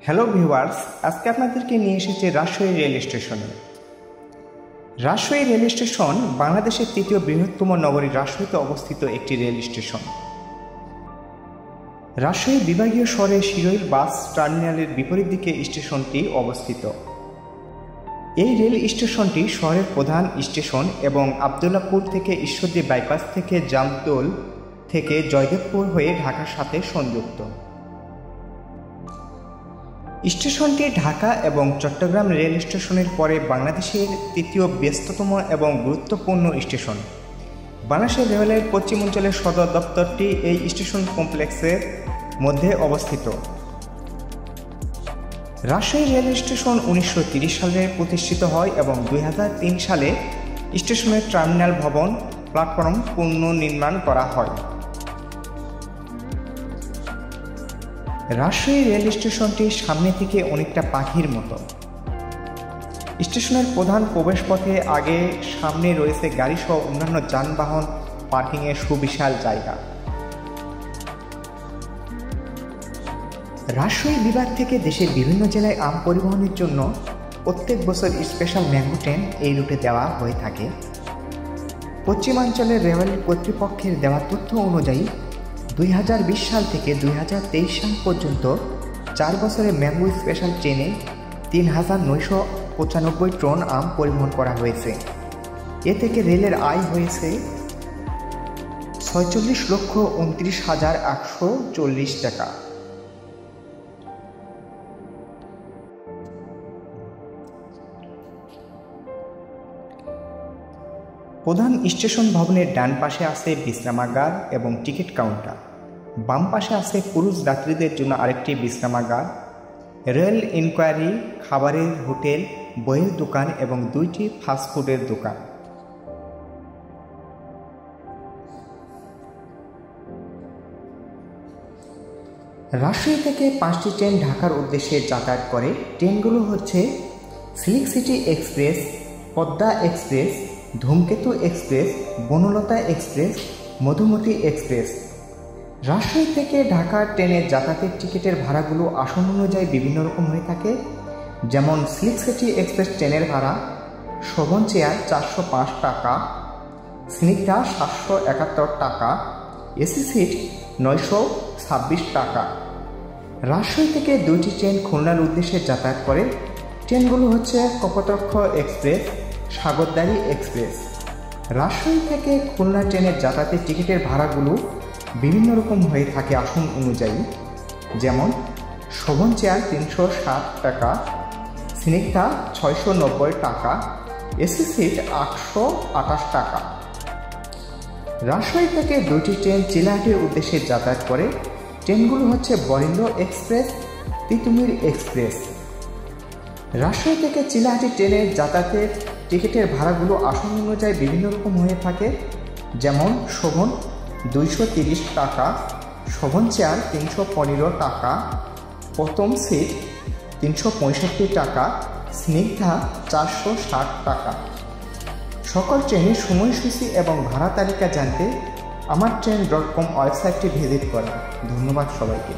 Hello viewers, আজকে আপনাদেরকে নিয়ে এসেছে রাজশাহী রেল স্টেশনে। রাজশাহী রেল স্টেশন বাংলাদেশের তৃতীয় বৃহত্তম নগরী রাজশাহীতে অবস্থিত একটি রেল স্টেশন। রাজশাহী বিভাগীয় শহরে শিরোইল বাস টার্মিনালের বিপরীত দিকে স্টেশনটি অবস্থিত। এই রেল স্টেশনটি শহরের প্রধান স্টেশন এবং আবদুল্লাহপুর থেকে ঈশ্বরদী বাইপাস থেকে জামতল থেকে জয়দেবপুর হয়ে ঢাকার সাথে সংযুক্ত। স্টেশনটি ঢাকা এবং চট্টগ্রাম রেল স্টেশনের পরে বাংলাদেশের তৃতীয় ব্যস্ততম এবং গুরুত্বপূর্ণ স্টেশন। বাংলাদেশ রেলের পশ্চিমাঞ্চলের সদর দপ্তরটি এই স্টেশন কমপ্লেক্সের মধ্যে অবস্থিত। রাজশাহী রেল স্টেশন 1930 সালে প্রতিষ্ঠিত হয় এবং 2003 সালে স্টেশনের টার্মিনাল ভবন প্ল্যাটফর্ম পুনর্নির্মাণ করা হয়। রাজশাহী রেল স্টেশনটি সামনে থেকে অনেকটা পাখির মতো। স্টেশনের প্রধান প্রবেশপথে আগে সামনে রয়েছে গাড়িসহ অন্যান্য যানবাহন পার্কিংয়ের সুবিশাল জায়গা। রাজশাহী বিভাগ থেকে দেশের বিভিন্ন জেলায় আম পরিবহনের জন্য প্রত্যেক বছর স্পেশাল ম্যাঙ্গো ট্রেন এই রুটে দেওয়া হয়ে থাকে। পশ্চিমাঞ্চলের রেল কর্তৃপক্ষের দেওয়া তথ্য অনুযায়ী 2020 সাল থেকে 2023 সাল পর্যন্ত 4 বছরে ম্যাঙ্গো স্পেশাল ট্রেনে 3995 টন আম পরিবহন করা হয়েছে। এ থেকে রেলের আয় হয়েছে 46,29,840 টাকা। প্রধান স্টেশন ভবনের ডান পাশে আছে বিশ্রামাগার এবং টিকিট কাউন্টার। বাম পাশে আছে পুরুষ যাত্রীদের জন্য আরেকটি বিশ্রামাগার, রেল ইনকোয়ারি, খাবারের হোটেল, বইয়ের দোকান এবং 2টি ফাস্টফুডের দোকান। রাজশাহী থেকে 5টি ট্রেন ঢাকার উদ্দেশ্যে যাতায়াত করে। ট্রেনগুলো হচ্ছে Silk City Express, Padma Express, Dhumketu Express, Banalata Express, Madhumati Express. Rajshahi থেকে ঢাকার ট্রেনের যাতায়াতের টিকিটের ভাড়াগুলো আসন অনুযায়ী বিভিন্ন রকম হয়ে থাকে। যেমন সিল্ক সিটি এক্সপ্রেস ট্রেনের ভাড়া শোভন চেয়ার 405 টাকা, স্নিগ্ধা 771 টাকা, এসি সিট 926 টাকা। রাজশাহী থেকে 2টি ট্রেন খুলনার উদ্দেশ্যে যাতায়াত করে। ট্রেনগুলো হচ্ছে কপোতাক্ষ এক্সপ্রেস, সাগরদাড়ি এক্সপ্রেস। রাজশাহী থেকে খুলনা ট্রেনের যাতায়াতের টিকিটের ভাড়াগুলো বিভিন্ন রকম হয়ে থাকে আসন অনুযায়ী। যেমন শোভন চেয়ার 360 টাকা, স্নিগ্ধা 690 টাকা, এসি সিট 828 টাকা। রাজশাহী থেকে 2টি ট্রেন চিলাহাটির উদ্দেশ্যে যাতায়াত করে। ট্রেনগুলো হচ্ছে বরেন্দ্র এক্সপ্রেস, তিতুমির এক্সপ্রেস। রাজশাহী থেকে চিলাহাটি ট্রেনের যাতায়াতের টিকিটের ভাড়াগুলো আসন অনুযায়ী বিভিন্ন রকম হয়ে থাকে। যেমন শোভন 230 টাকা, শোভন চেয়ার 315 টাকা, প্রথম সিট 365 টাকা, স্নিগ্ধা 460 টাকা। সকল ট্রেনের সময়সূচি এবং ভাড়া তালিকা জানতে আমার ট্রেন.com ওয়েবসাইটটি ভিজিট করুন। ধন্যবাদ সবাইকে।